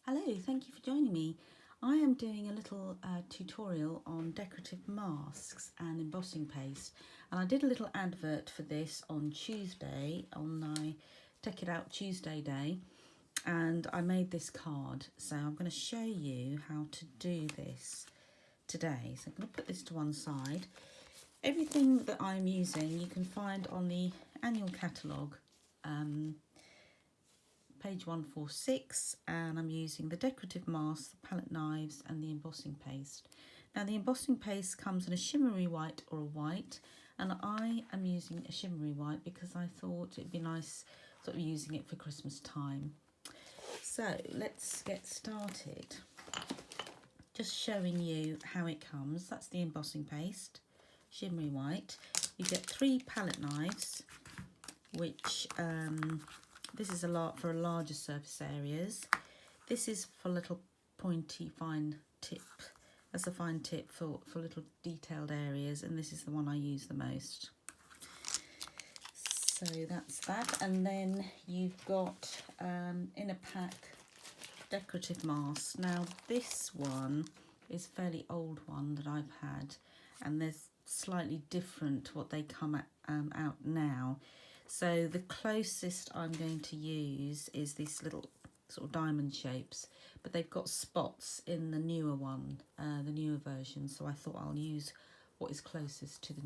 Hello, thank you for joining me. I am doing a little tutorial on decorative masks and embossing paste, and I did a little advert for this on Tuesday, on my Take It Out Tuesday day, and I made this card. So I'm going to show you how to do this today. So I'm going to put this to one side. Everything that I'm using you can find on the annual catalogue, page 146, and I'm using the decorative masks, the palette knives and the embossing paste. Now the embossing paste comes in a shimmery white or a white, and I am using a shimmery white because I thought it'd be nice sort of using it for Christmas time. So let's get started. Just showing you how it comes. That's the embossing paste, shimmery white. You get 3 palette knives, which this is a lot for larger surface areas. This is for little pointy fine tip. That's a fine tip for little detailed areas, and this is the one I use the most. So that's that. And then you've got in a pack decorative masks. Now this one is a fairly old one that I've had, and there's slightly different what they come out now. So the closest I'm going to use is these little sort of diamond shapes, but they've got spots in the newer one, the newer version. So I thought I'll use what is closest to the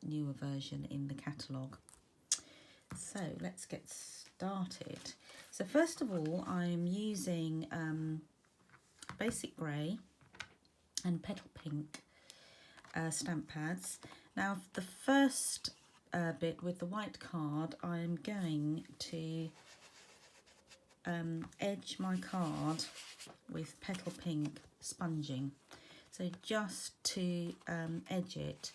newer version in the catalogue. So let's get started. So first of all, I'm using basic grey and petal pink stamp pads. Now the first bit with the white card, I'm going to edge my card with petal pink sponging. So just to edge it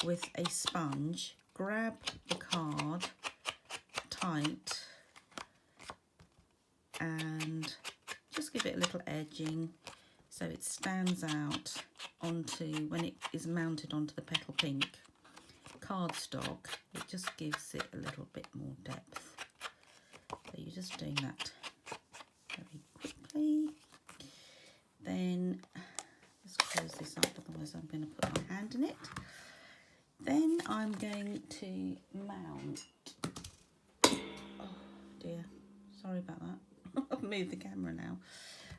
with a sponge, grab the card tight and just give it a little edging so it stands out onto, when it is mounted onto the petal pink cardstock, it just gives it a little bit more depth. So you're just doing that very quickly. Then just close this up, otherwise I'm going to put my hand in it. Then I'm going to mount, oh dear, sorry about that, I've moved the camera now.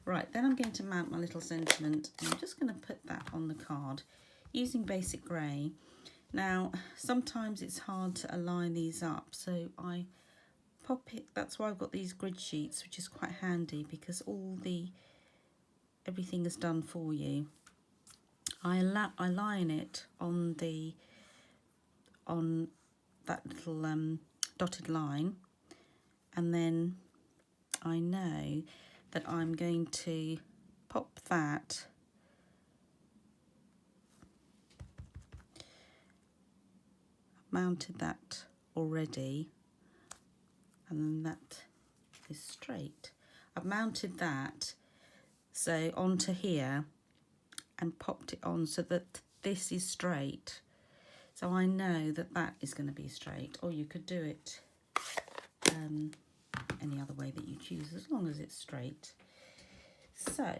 Right, then I'm going to mount my little sentiment, and I'm just going to put that on the card using basic grey. Now sometimes it's hard to align these up, so I pop it, that's why I've got these grid sheets, which is quite handy because everything is done for you. I line it on that little dotted line, and then I know that I'm going to pop that mounted that already, and then that is straight. I've mounted that so onto here and popped it on so that this is straight, so I know that that is going to be straight. Or you could do it any other way that you choose, as long as it's straight. So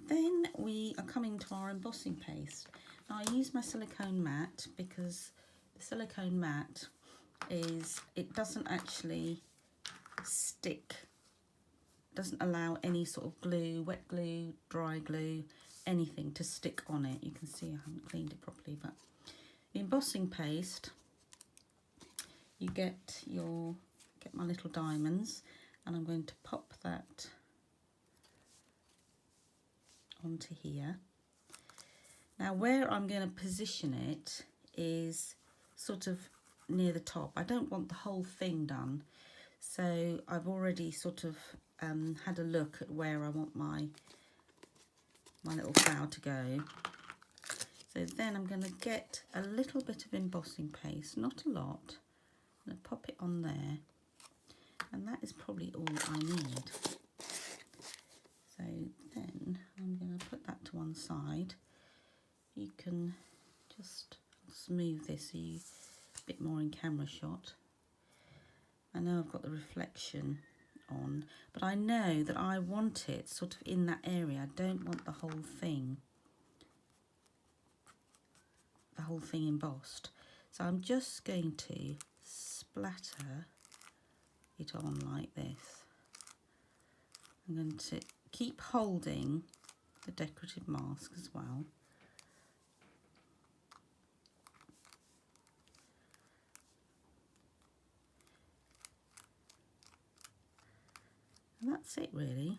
then we are coming to our embossing paste. Now I use my silicone mat because the silicone mat it doesn't actually stick, doesn't allow any sort of glue, wet glue, dry glue, anything to stick on it. You can see I haven't cleaned it properly, but the embossing paste, you get my little diamonds, and I'm going to pop that onto here. Now where I'm going to position it is sort of near the top. I don't want the whole thing done, so I've already sort of had a look at where I want my little flower to go. So then I'm going to get a little bit of embossing paste, not a lot. I'm going to pop it on there, and that is probably all I need. So then I'm going to put that to one side. You can just smooth this so a bit more in camera shot. I know I've got the reflection on, but I know that I want it sort of in that area. I don't want the whole thing embossed. So I'm just going to splatter it on like this. I'm going to keep holding the decorative mask as well. And that's it really.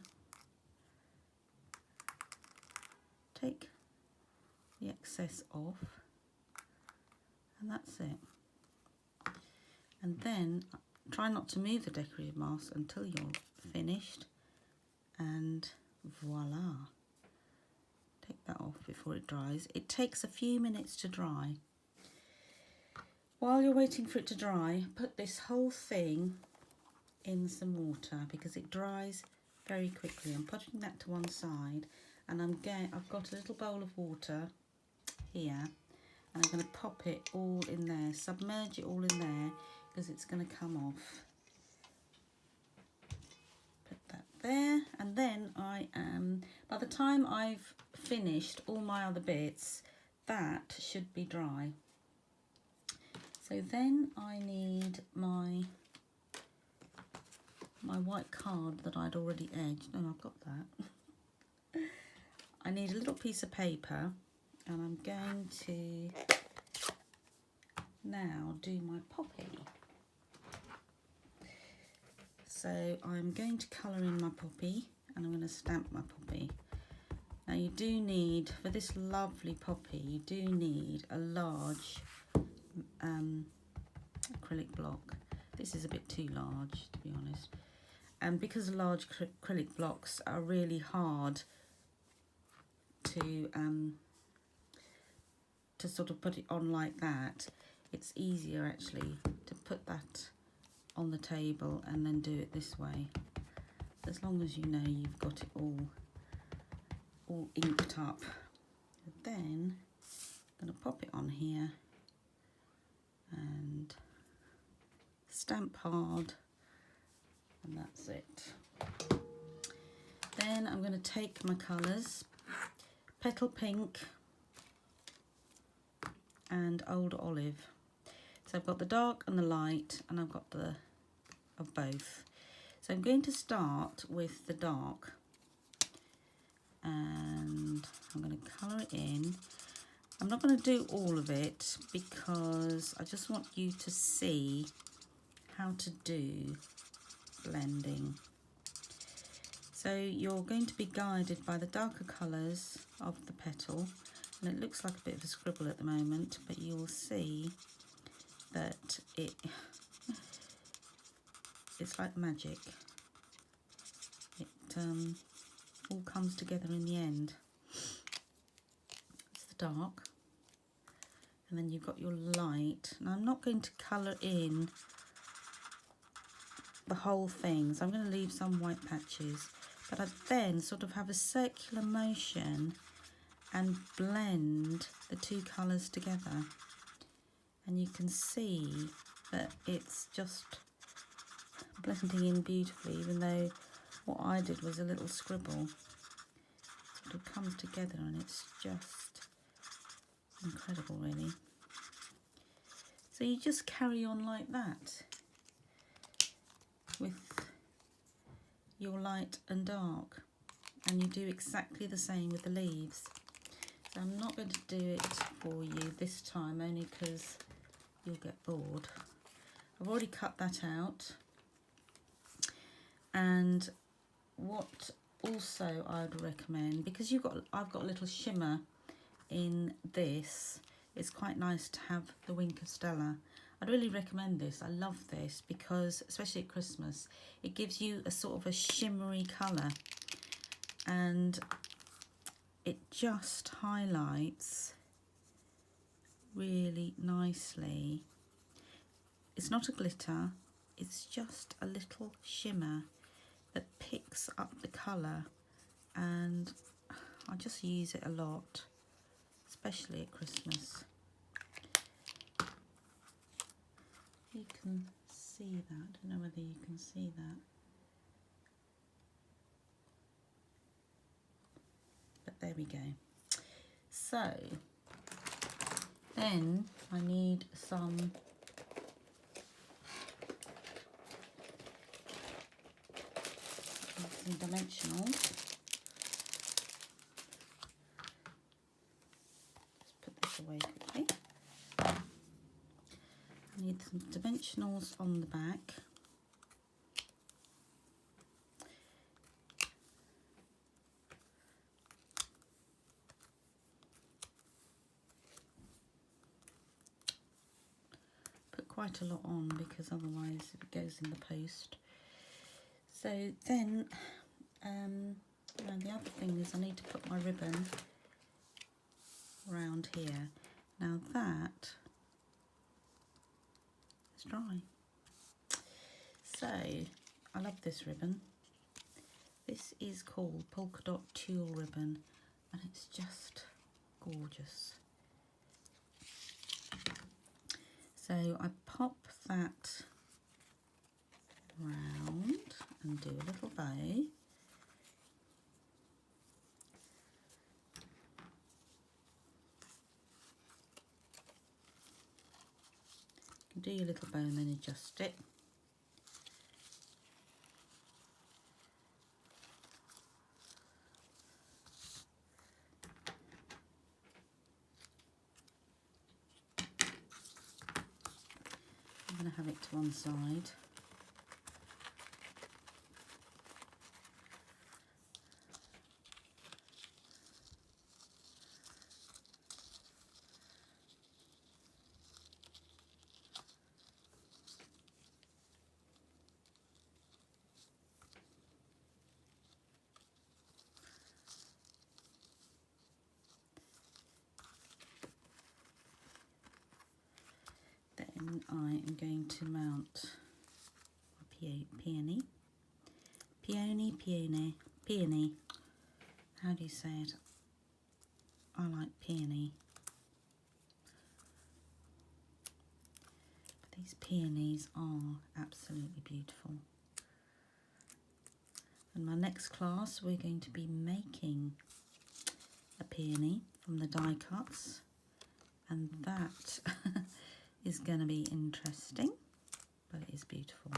Take the excess off, and that's it. And then try not to move the decorative mask until you're finished, and voila. Take that off before it dries. It takes a few minutes to dry. While you're waiting for it to dry, put this whole thing in some water because it dries very quickly. I'm putting that to one side, and I've got a little bowl of water here, and I'm going to pop it all in there, submerge it all in there because it's going to come off. Put that there, and then by the time I've finished all my other bits, that should be dry. So then I need my white card that I'd already edged. Oh, I've got that. I need a little piece of paper, and I'm going to now do my poppy. So I'm going to colour in my poppy, and I'm going to stamp my poppy. Now you do need, for this lovely poppy, you do need a large acrylic block. This is a bit too large, to be honest. And because large acrylic blocks are really hard to sort of put it on like that, it's easier actually to put that on the table and then do it this way. As long as you know you've got it all inked up. Then I'm going to pop it on here and stamp hard, and that's it. Then I'm going to take my colours, Petal Pink and Old Olive. So I've got the dark and the light, and I've got of both. So I'm going to start with the dark, and I'm going to colour it in. I'm not going to do all of it because I just want you to see how to do blending. So you're going to be guided by the darker colours of the petal, and it looks like a bit of a scribble at the moment, but you will see that it's like magic. It all comes together in the end. It's the dark, and then you've got your light. Now I'm not going to colour in the whole thing, so I'm going to leave some white patches, but I then sort of have a circular motion and blend the two colours together, and you can see that it's just blending in beautifully, even though what I did was a little scribble. It sort of comes together, and it's just incredible really. So you just carry on like that with your light and dark, and you do exactly the same with the leaves. So I'm not going to do it for you this time, only because you'll get bored. I've already cut that out. And what also I'd recommend, because I've got a little shimmer in this, it's quite nice to have the Wink of Stella. I'd really recommend this. I love this because, especially at Christmas, it gives you a sort of a shimmery colour, and it just highlights really nicely. It's not a glitter, it's just a little shimmer that picks up the colour, and I just use it a lot, especially at Christmas. You can see that. I don't know whether you can see that. there we go. So then I need some dimensionals. Let's put this away quickly. I need some dimensionals on the back. Put quite a lot on because otherwise it goes in the post. So then and the other thing is I need to put my ribbon around here. Now that is dry. So I love this ribbon. This is called Polka Dot Tulle Ribbon and it's just gorgeous. So I pop that round and do a little bow. Do your little bow and then adjust it. I'm going to have it to one side. Then I am going to mount a peony. How do you say it? I like peony. But these peonies are absolutely beautiful. In my next class we're going to be making a peony from the die cuts, and that is going to be interesting, but it is beautiful.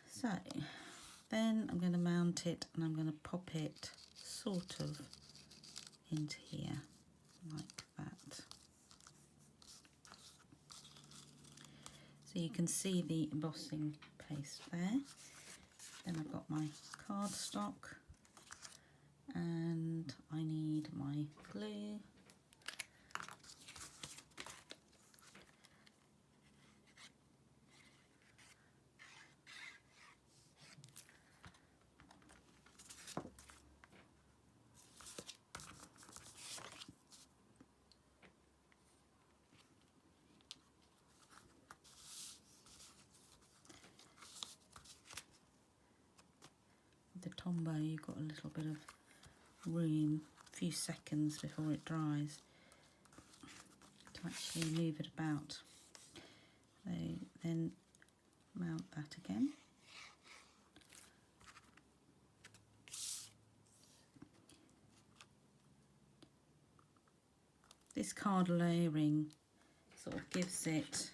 So then I'm going to mount it and I'm going to pop it sort of into here like that. So you can see the embossing paste there. Then I've got my cardstock and I need my glue. The Tombow, you've got a little bit of room, a few seconds before it dries to actually move it about. So then mount that again. This card layering sort of gives it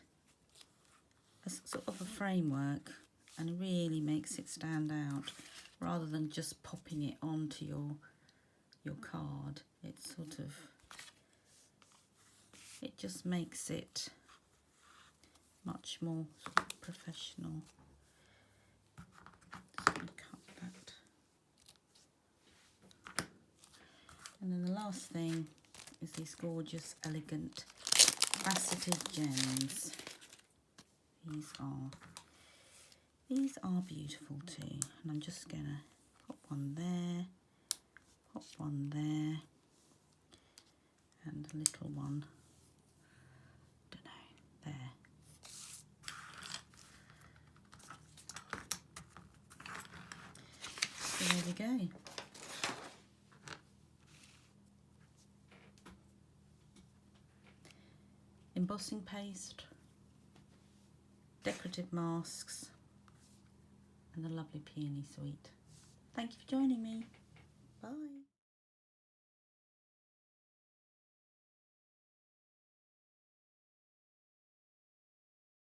a sort of a framework and really makes it stand out, rather than just popping it onto your card. It's sort of, it just makes it much more sort of professional. Just going to cut that. And then the last thing is these gorgeous, elegant, faceted gems. These are beautiful too, and I'm just going to pop one there, pop one there, and a little one, don't know, there. So there we go. Embossing paste, decorative masks, and the lovely peony suite. Thank you for joining me.